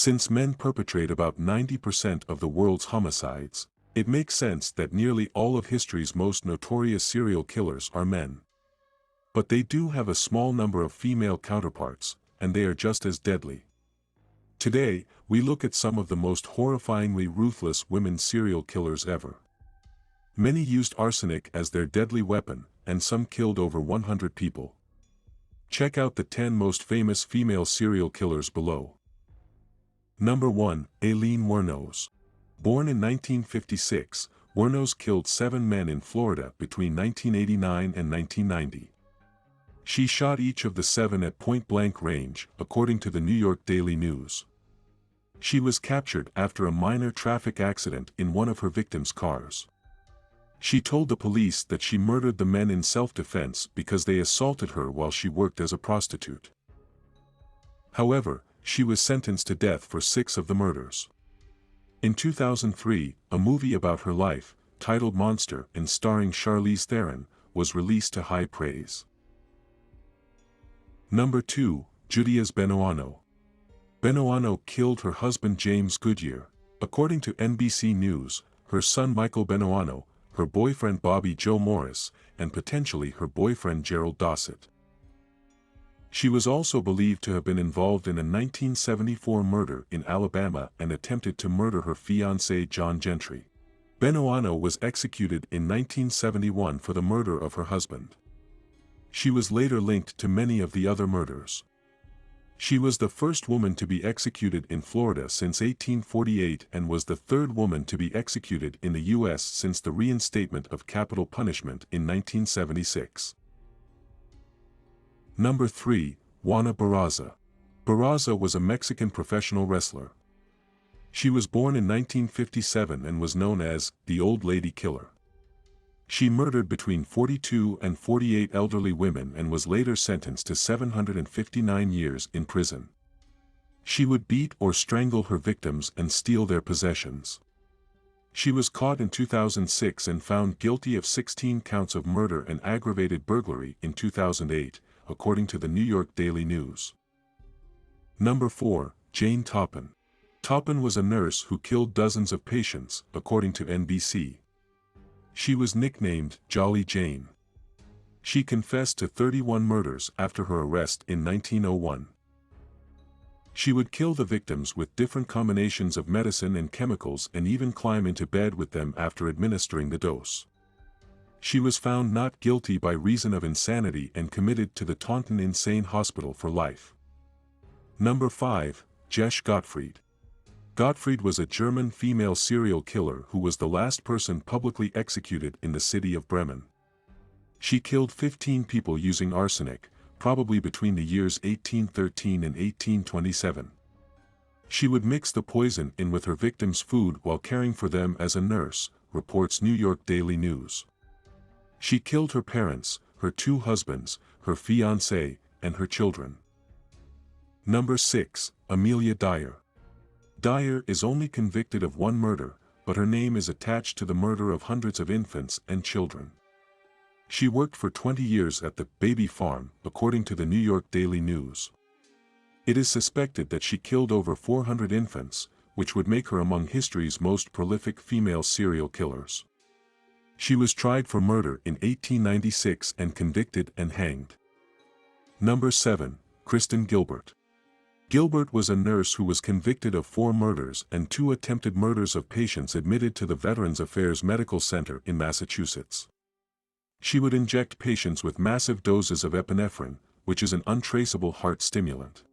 Since men perpetrate about 90% of the world's homicides, it makes sense that nearly all of history's most notorious serial killers are men. But they do have a small number of female counterparts, and they are just as deadly. Today, we look at some of the most horrifyingly ruthless women serial killers ever. Many used arsenic as their deadly weapon, and some killed over 100 people. Check out the 10 most famous female serial killers below. Number 1. Aileen Wuornos. Born in 1956, Wuornos killed 7 men in Florida between 1989 and 1990. She shot each of the 7 at point-blank range, according to the New York Daily News. She was captured after a minor traffic accident in one of her victims' cars. She told the police that she murdered the men in self-defense because they assaulted her while she worked as a prostitute. However, she was sentenced to death for 6 of the murders. In 2003, a movie about her life, titled Monster and starring Charlize Theron, was released to high praise. Number 2. Julius Benoano. Benoano killed her husband James Goodyear. According to NBC News, her son Michael Benoano, her boyfriend Bobby Joe Morris, and potentially her boyfriend Gerald Dossett. She was also believed to have been involved in a 1974 murder in Alabama and attempted to murder her fiancé John Gentry. Benoano was executed in 1971 for the murder of her husband. She was later linked to many of the other murders. She was the first woman to be executed in Florida since 1848 and was the third woman to be executed in the U.S. since the reinstatement of capital punishment in 1976. Number 3. Juana Barraza. Barraza was a Mexican professional wrestler. She was born in 1957 and was known as the Old Lady Killer. She murdered between 42 and 48 elderly women and was later sentenced to 759 years in prison. She would beat or strangle her victims and steal their possessions. She was caught in 2006 and found guilty of 16 counts of murder and aggravated burglary in 2008, according to the New York Daily News. Number 4. Jane Toppin. Toppin was a nurse who killed dozens of patients, according to NBC. She was nicknamed Jolly Jane. She confessed to 31 murders after her arrest in 1901. She would kill the victims with different combinations of medicine and chemicals and even climb into bed with them after administering the dose. She was found not guilty by reason of insanity and committed to the Taunton Insane Hospital for life. Number 5. Helen Gottfried. Gottfried was a German female serial killer who was the last person publicly executed in the city of Bremen. She killed 15 people using arsenic, probably between the years 1813 and 1827. She would mix the poison in with her victims' food while caring for them as a nurse, reports New York Daily News. She killed her parents, her 2 husbands, her fiancé, and her children. Number 6. Amelia Dyer. Dyer is only convicted of 1 murder, but her name is attached to the murder of hundreds of infants and children. She worked for 20 years at the baby farm, according to the New York Daily News. It is suspected that she killed over 400 infants, which would make her among history's most prolific female serial killers. She was tried for murder in 1896 and convicted and hanged. Number 7. Kristen Gilbert. Gilbert was a nurse who was convicted of 4 murders and 2 attempted murders of patients admitted to the Veterans Affairs Medical Center in Massachusetts. She would inject patients with massive doses of epinephrine, which is an untraceable heart stimulant.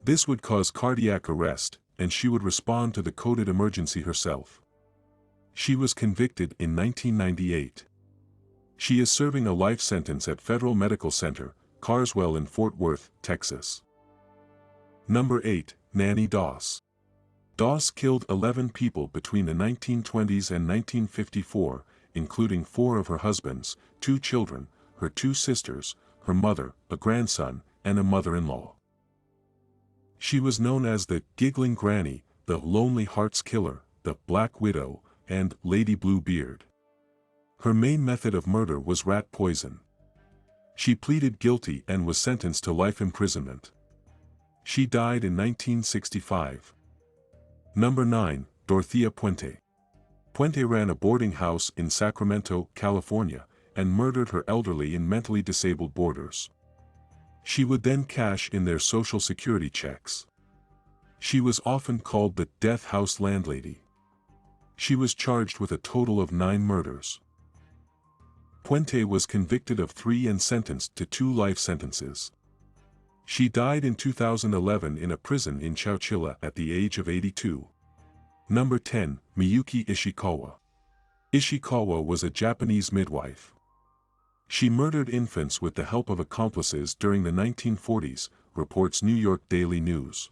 This would cause cardiac arrest, and she would respond to the coded emergency herself. She was convicted in 1998. She is serving a life sentence at Federal Medical Center, Carswell in Fort Worth, Texas. Number 8. Nanny Doss. Doss killed 11 people between the 1920s and 1954, including 4 of her husbands, 2 children, her 2 sisters, her mother, a grandson, and a mother-in-law. She was known as the Giggling Granny, the Lonely Hearts Killer, the Black Widow, and Lady Bluebeard. Her main method of murder was rat poison. She pleaded guilty and was sentenced to life imprisonment. She died in 1965. Number 9, Dorothea Puente. Puente ran a boarding house in Sacramento, California, and murdered her elderly and mentally disabled boarders. She would then cash in their Social Security checks. She was often called the Death House Landlady. She was charged with a total of 9 murders. Puente was convicted of 3 and sentenced to 2 life sentences. She died in 2011 in a prison in Chowchilla at the age of 82. Number 10, Miyuki Ishikawa. Ishikawa was a Japanese midwife. She murdered infants with the help of accomplices during the 1940s, reports New York Daily News.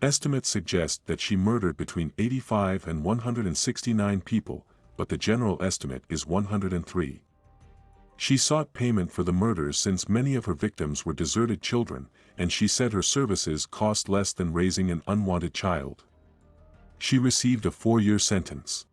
Estimates suggest that she murdered between 85 and 169 people, but the general estimate is 103. She sought payment for the murders since many of her victims were deserted children, and she said her services cost less than raising an unwanted child. She received a 4-year sentence.